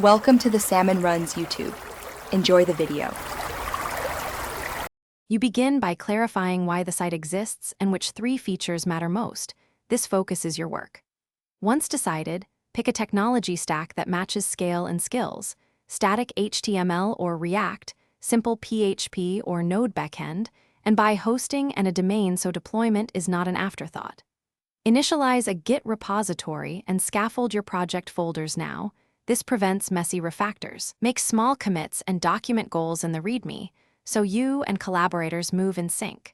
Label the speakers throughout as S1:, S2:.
S1: Welcome to the Salmon Runs YouTube. Enjoy the video.
S2: You begin by clarifying why the site exists and which 3 features matter most. This focuses your work. Once decided, pick a technology stack that matches scale and skills: static HTML or React, simple PHP or Node backend, and buy hosting and a domain so deployment is not an afterthought. Initialize a Git repository and scaffold your project folders now. This prevents messy refactors. Make small commits and document goals in the README, so you and collaborators move in sync.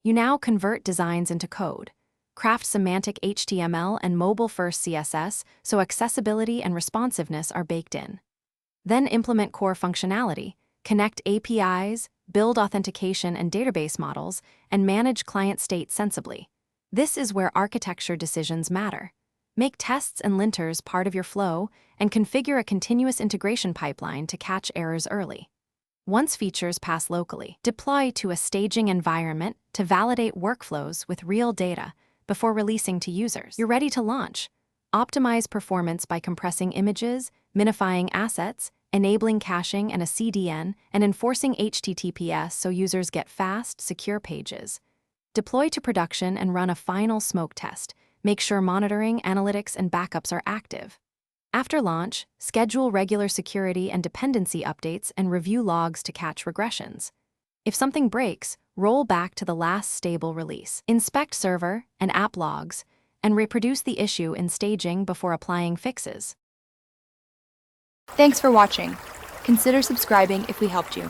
S2: You now convert designs into code. Craft semantic HTML and mobile-first CSS so accessibility and responsiveness are baked in. Then implement core functionality, connect APIs, build authentication and database models, and manage client state sensibly. This is where architecture decisions matter. Make tests and linters part of your flow and configure a continuous integration pipeline to catch errors early. Once features pass locally, deploy to a staging environment to validate workflows with real data before releasing to users. You're ready to launch. Optimize performance by compressing images, minifying assets, enabling caching and a CDN, and enforcing HTTPS so users get fast, secure pages. Deploy to production and run a final smoke test. Make sure monitoring, analytics, and backups are active. After launch, schedule regular security and dependency updates and review logs to catch regressions. If something breaks, roll back to the last stable release. Inspect server and app logs, and reproduce the issue in staging before applying fixes.
S1: Thanks for watching. Consider subscribing if we helped you.